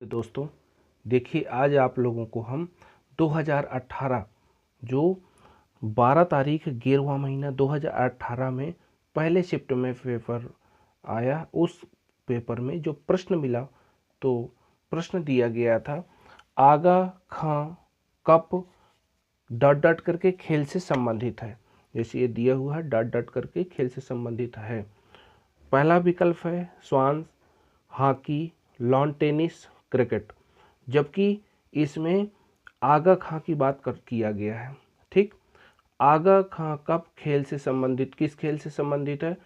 तो दोस्तों देखिए, आज आप लोगों को हम 2018 जो 12 तारीख 11वां महीना 2018 में पहले शिफ्ट में पेपर आया, उस पेपर में जो प्रश्न मिला, तो प्रश्न दिया गया था आगा खां कप डॉट डॉट करके खेल से संबंधित है। जैसे ये दिया हुआ है डॉट डॉट करके खेल से संबंधित है। पहला विकल्प है स्वान, हॉकी, लॉन टेनिस, क्रिकेट, जबकि इसमें आगा खां की बात किया गया है। ठीक, आगा खां कब खेल से संबंधित, किस खेल से संबंधित है?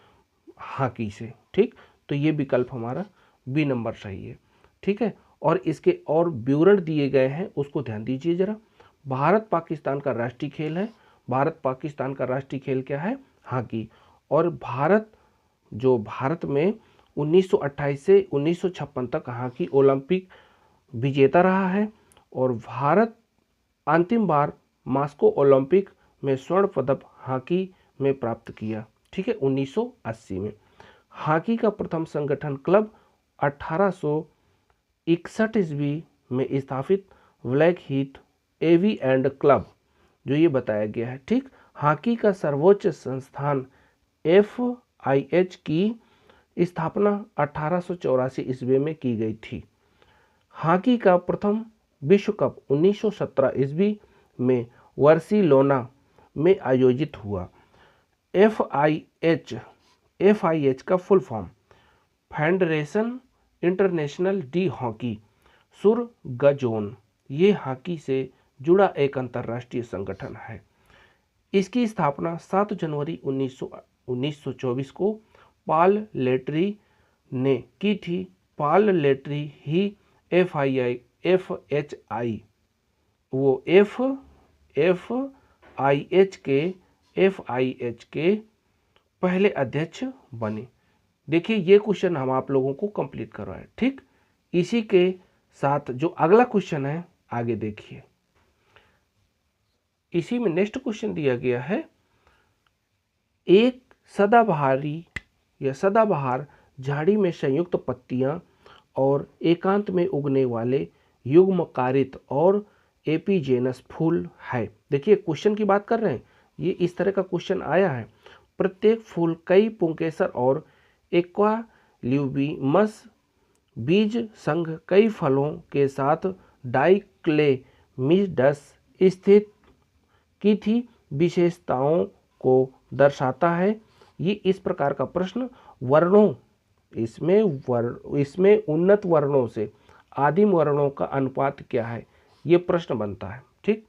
हॉकी से। ठीक, तो ये विकल्प हमारा बी नंबर सही है। ठीक है, और इसके और विवरण दिए गए हैं, उसको ध्यान दीजिए जरा। भारत पाकिस्तान का राष्ट्रीय खेल है। भारत पाकिस्तान का राष्ट्रीय खेल क्या है? हॉकी। और भारत में 1928 से 1956 तक हॉकी ओलंपिक विजेता रहा है, और भारत अंतिम बार मॉस्को ओलंपिक में स्वर्ण पदक हॉकी में प्राप्त किया। ठीक है, 1980 में। हॉकी का प्रथम संगठन क्लब 1861 ईस्वी में स्थापित Blackheath AV and club, जो ये बताया गया है। ठीक, हॉकी का सर्वोच्च संस्थान FIH की स्थापना 1884 ईस्वी में की गई थी। हॉकी का प्रथम विश्व कप 1917 ईस्वी में बार्सिलोना में आयोजित हुआ। FIH का full form federation international de hockey सुरगजोन, ये हॉकी से जुड़ा एक अंतर्राष्ट्रीय संगठन है। इसकी स्थापना 7 जनवरी 1924 को पॉल लेटरी ने की थी। पॉल लेटरी ही FIH वो FIH के पहले अध्यक्ष बने। देखिए, ये क्वेश्चन हम आप लोगों को कंप्लीट करवाए। ठीक, इसी के साथ जो अगला क्वेश्चन है, आगे देखिए। इसी में नेक्स्ट क्वेश्चन दिया गया है, एक सदाबहार झाड़ी में संयुक्त पत्तियां और एकांत में उगने वाले युग्मकारित और एपिजेनस फूल है। देखिए, क्वेश्चन की बात कर रहे हैं, ये इस तरह का क्वेश्चन आया है। प्रत्येक फूल कई पुंकेसर और एक्वाल्यूबिमस बीज संघ कई फलों के साथ डाइक्लेमिडस स्थित की थी विशेषताओं को दर्शाता है। ये इस प्रकार का प्रश्न वर्णों, इसमें उन्नत वर्णों से आदिम वर्णों का अनुपात क्या है, ये प्रश्न बनता है। ठीक,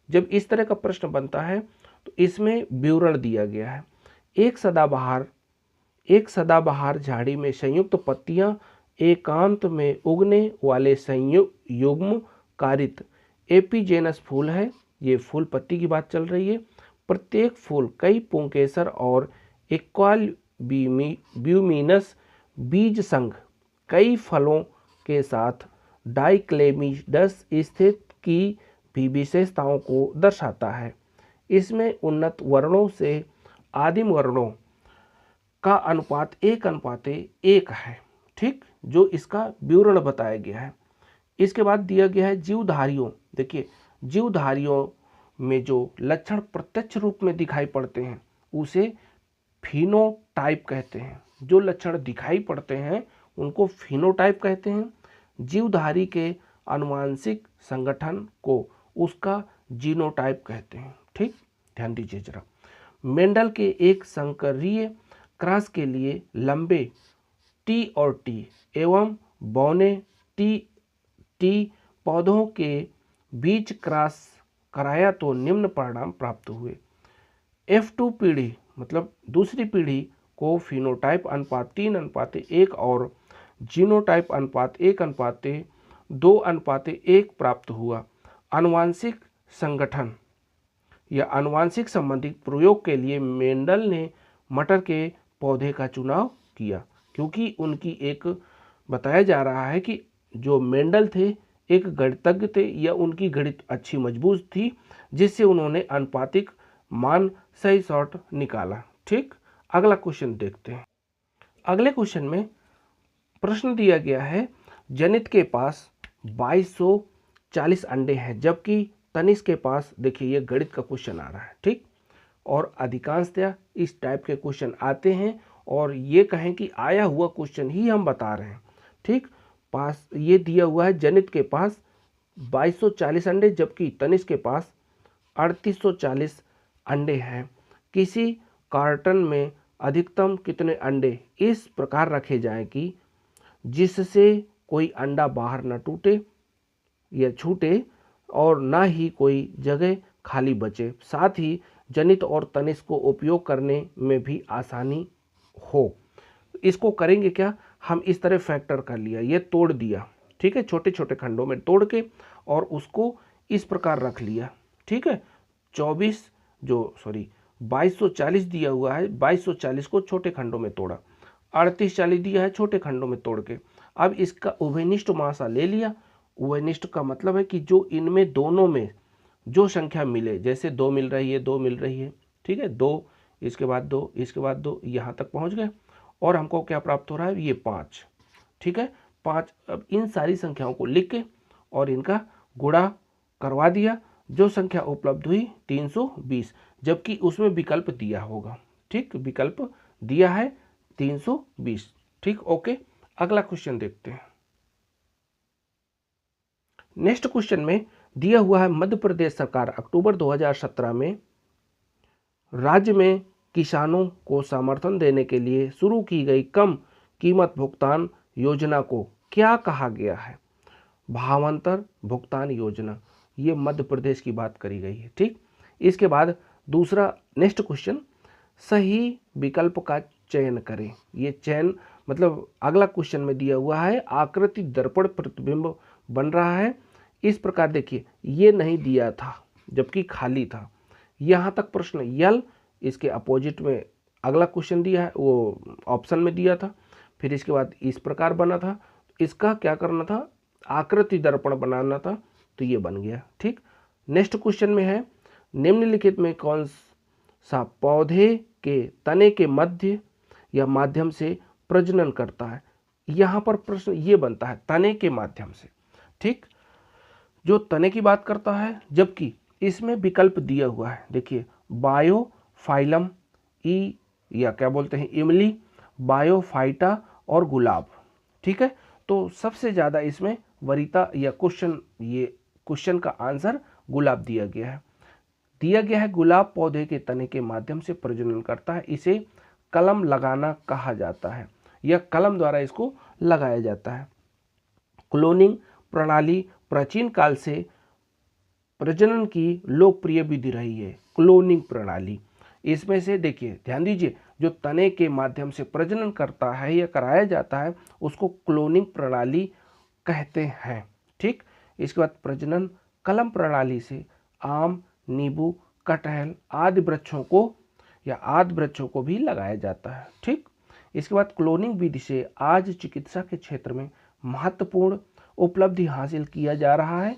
जब इस तरह का प्रश्न बनता है तो इसमें विवरण दिया गया है। एक सदाबहार झाड़ी में संयुक्त पत्तियां एकांत में उगने वाले युग्म कारित एपिजेनस फूल है। ये फूल पत्ती की बात चल रही है। प्रत्येक फूल कई पुंकेसर और एक्वाल्यूबिमिनस बीज संघ कई फलों के साथ डाइक्लेमिडस स्थित की भी विशेषताओं को दर्शाता है। इसमें उन्नत वर्णों से आदिम वर्णों का अनुपात 1:1 है। ठीक, जो इसका विवरण बताया गया है। इसके बाद दिया गया है जीवधारियों। देखिए, जीवधारियों में जो लक्षण प्रत्यक्ष रूप में दिखाई पड़ते हैं उसे फिनोटाइप कहते हैं। जो लक्षण दिखाई पड़ते हैं उनको फिनोटाइप कहते हैं। जीवधारी के आनुवंशिक संगठन को उसका जीनोटाइप कहते हैं। ठीक, ध्यान दीजिए जरा। मेंडल के एक संकरीय क्रॉस के लिए लंबे T और T एवं बौने T पौधों के बीच क्रॉस कराया तो निम्न परिणाम प्राप्त हुए। F2 पीढ़ी मतलब दूसरी पीढ़ी को फिनोटाइप अनुपात 3:1 और जीनोटाइप अनुपात 1:2:1 प्राप्त हुआ। आनुवंशिक संगठन या आनुवंशिक संबंधित प्रयोग के लिए मेंडल ने मटर के पौधे का चुनाव किया, क्योंकि उनकी एक बताया जा रहा है कि जो मेंडल थे एक गणितज्ञ थे, या उनकी गणित अच्छी मजबूत थी, जिससे उन्होंने अनुपातिक मान सही शॉर्ट निकाला। ठीक, अगला क्वेश्चन देखते हैं। अगले क्वेश्चन में प्रश्न दिया गया है, जनित के पास 2240 अंडे हैं, जबकि तनिष्क के पास, देखिए ये गणित का क्वेश्चन आ रहा है, ठीक। और अधिकांशतः इस टाइप के क्वेश्चन आते हैं, और ये कहें कि आया हुआ क्वेश्चन ही हम बता रहे हैं, ठीक। पास ये दिया हुआ है, जनित के पास 2240 अंडे, जबकि तनिष्क के पास 3840 अंडे हैं। किसी कार्टन में अधिकतम कितने अंडे इस प्रकार रखे जाएं कि जिससे कोई अंडा बाहर न टूटे या छूटे और ना ही कोई जगह खाली बचे, साथ ही जनित और तनिष्क को उपयोग करने में भी आसानी हो। इसको करेंगे क्या, हम इस तरह फैक्टर कर लिया, ये तोड़ दिया, ठीक है, छोटे छोटे खंडों में तोड़ के, और उसको इस प्रकार रख लिया, ठीक है। 2240 दिया हुआ है, 2240 को छोटे खंडों में तोड़ा, 3840 दिया है छोटे खंडों में तोड़ के। अब इसका उभयनिष्ठ मासा ले लिया। उभयनिष्ठ का मतलब है कि जो इनमें दोनों में जो संख्या मिले, जैसे 2 मिल रही है, 2 मिल रही है, ठीक है, 2 इसके बाद 2 इसके बाद 2, यहाँ तक पहुँच गए, और हमको क्या प्राप्त हो रहा है, ये 5, ठीक है, 5। अब इन सारी संख्याओं को लिख के और इनका गुणा करवा दिया, जो संख्या उपलब्ध हुई 320, जबकि उसमें विकल्प दिया होगा, ठीक, विकल्प दिया है 320, ठीक, ओके। अगला क्वेश्चन देखते हैं। नेक्स्ट क्वेश्चन में दिया हुआ है, मध्य प्रदेश सरकार अक्टूबर 2017 में राज्य में किसानों को समर्थन देने के लिए शुरू की गई कम कीमत भुगतान योजना को क्या कहा गया है। भावांतर भुगतान योजना, ये मध्य प्रदेश की बात करी गई है, ठीक। इसके बाद दूसरा नेक्स्ट क्वेश्चन, सही विकल्प का चयन करें। ये चयन मतलब अगला क्वेश्चन में दिया हुआ है, आकृति दर्पण प्रतिबिंब बन रहा है इस प्रकार, देखिए ये नहीं दिया था जबकि खाली था, यहाँ तक प्रश्न यल, इसके अपोजिट में अगला क्वेश्चन दिया है, वो ऑप्शन में दिया था, फिर इसके बाद इस प्रकार बना था, इसका क्या करना था, आकृति दर्पण बनाना था, तो ये बन गया, ठीक। नेक्स्ट क्वेश्चन में है, निम्नलिखित में कौन सा पौधे के तने के मध्य या माध्यम से प्रजनन करता है। यहाँ पर प्रश्न ये बनता है तने के माध्यम से, ठीक, जो तने की बात करता है, जबकि इसमें विकल्प दिया हुआ है, देखिए बायोफाइलम, ई या क्या बोलते हैं इमली, बायोफाइटा और गुलाब, ठीक है। तो सबसे ज़्यादा इसमें वरीता या क्वेश्चन, ये क्वेश्चन का आंसर गुलाब दिया गया है। गुलाब पौधे के तने के माध्यम से प्रजनन करता है, इसे कलम लगाना कहा जाता है, या कलम द्वारा इसको लगाया जाता है। क्लोनिंग प्रणाली प्राचीन काल से प्रजनन की लोकप्रिय विधि रही है। क्लोनिंग प्रणाली, इसमें से देखिए ध्यान दीजिए, जो तने के माध्यम से प्रजनन करता है या कराया जाता है उसको क्लोनिंग प्रणाली कहते हैं, ठीक। इसके बाद प्रजनन कलम प्रणाली से आम, नींबू, कटहल आदि वृक्षों को भी लगाया जाता है, ठीक। इसके बाद क्लोनिंग विधि से आज चिकित्सा के क्षेत्र में महत्वपूर्ण उपलब्धि हासिल किया जा रहा है।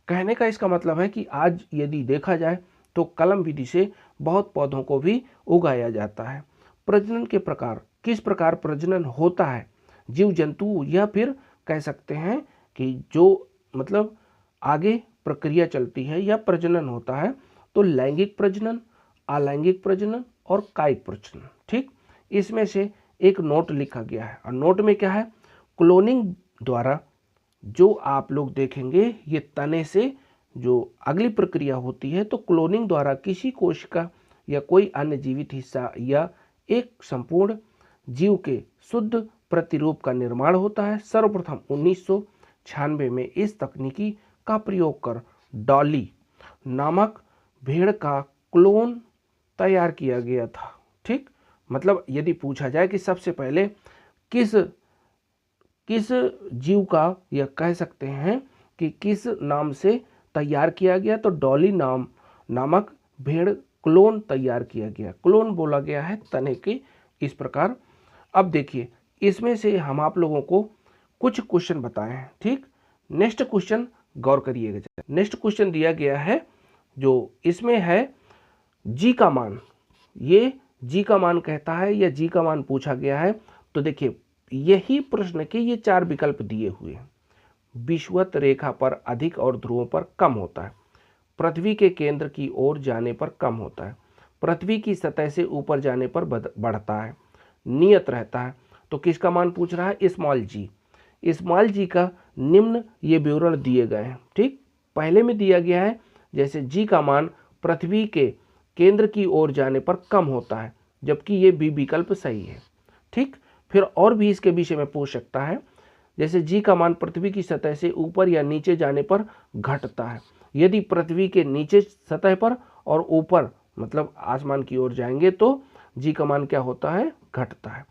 कहने का इसका मतलब है कि आज यदि देखा जाए तो कलम विधि से बहुत पौधों को भी उगाया जाता है। प्रजनन के प्रकार, किस प्रकार प्रजनन होता है, जीव जंतु, या फिर कह सकते हैं कि जो मतलब आगे प्रक्रिया चलती है या प्रजनन होता है, तो लैंगिक प्रजनन, अलैंगिक प्रजनन और कायिक प्रजनन, ठीक। इसमें से एक नोट लिखा गया है, और नोट में क्या है, क्लोनिंग द्वारा जो आप लोग देखेंगे ये तने से जो अगली प्रक्रिया होती है, तो क्लोनिंग द्वारा किसी कोशिका या कोई अन्य जीवित हिस्सा या एक संपूर्ण जीव के शुद्ध प्रतिरूप का निर्माण होता है। सर्वप्रथम 1996 में इस तकनीकी का प्रयोग कर डॉली नामक भेड़ का क्लोन तैयार किया गया था, ठीक। मतलब यदि पूछा जाए कि सबसे पहले किस जीव का, या कह सकते हैं कि किस नाम से तैयार किया गया, तो डॉली नामक भेड़ क्लोन तैयार किया गया, क्लोन बोला गया है तने के, इस प्रकार। अब देखिए इसमें से हम आप लोगों को कुछ क्वेश्चन बताए हैं, ठीक। नेक्स्ट क्वेश्चन गौर करिएगा। नेक्स्ट क्वेश्चन दिया गया है, जो इसमें है जी का मान, ये जी का मान कहता है या जी का मान पूछा गया है, तो देखिए यही प्रश्न के ये 4 विकल्प दिए हुए हैं। विषुवत रेखा पर अधिक और ध्रुवों पर कम होता है। पृथ्वी के केंद्र की ओर जाने पर कम होता है। पृथ्वी की सतह से ऊपर जाने पर बढ़ता है। नियत रहता है। तो किसका मान पूछ रहा है? स्मॉल जी। स्मॉल जी का निम्न ये विवरण दिए गए हैं। ठीक, पहले में दिया गया है जैसे जी का मान पृथ्वी के केंद्र की ओर जाने पर कम होता है, जबकि ये बी विकल्प सही है। ठीक, फिर और भी इसके विषय में पूछ सकता है, जैसे जी का मान पृथ्वी की सतह से ऊपर या नीचे जाने पर घटता है। यदि पृथ्वी के नीचे सतह पर और ऊपर मतलब आसमान की ओर जाएंगे तो जी का मान क्या होता है? घटता है।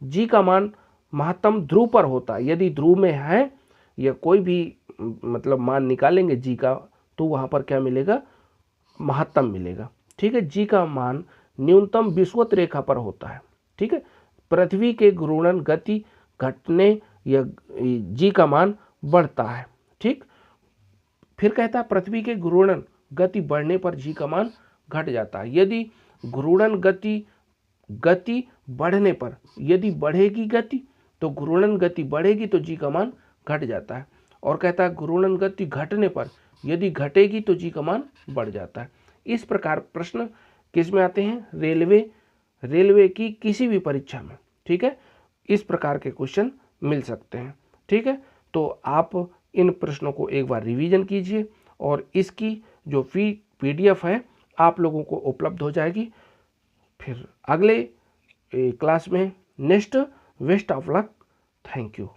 जी का मान महत्तम ध्रुव पर होता है। यदि ध्रुव में है या कोई भी मतलब मान निकालेंगे जी का, तो वहाँ पर क्या मिलेगा? महत्तम मिलेगा। ठीक है, जी का मान न्यूनतम विषुवत रेखा पर होता है। ठीक है, पृथ्वी के घूर्णन गति घटने या जी का मान बढ़ता है। ठीक, फिर कहता है पृथ्वी के घूर्णन गति बढ़ने पर जी का मान घट जाता है। यदि घूर्णन गति बढ़ने पर, यदि बढ़ेगी गति तो घूर्णन गति बढ़ेगी तो जी का मान घट जाता है। और कहता है घूर्णन गति घटने पर, यदि घटेगी तो जी का मान बढ़ जाता है। इस प्रकार प्रश्न किस में आते हैं? रेलवे की किसी भी परीक्षा में। ठीक है, इस प्रकार के क्वेश्चन मिल सकते हैं। ठीक है, तो आप इन प्रश्नों को एक बार रिवीजन कीजिए और इसकी जो PDF है आप लोगों को उपलब्ध हो जाएगी। फिर अगले क्लास में next. Best of luck. Thank you.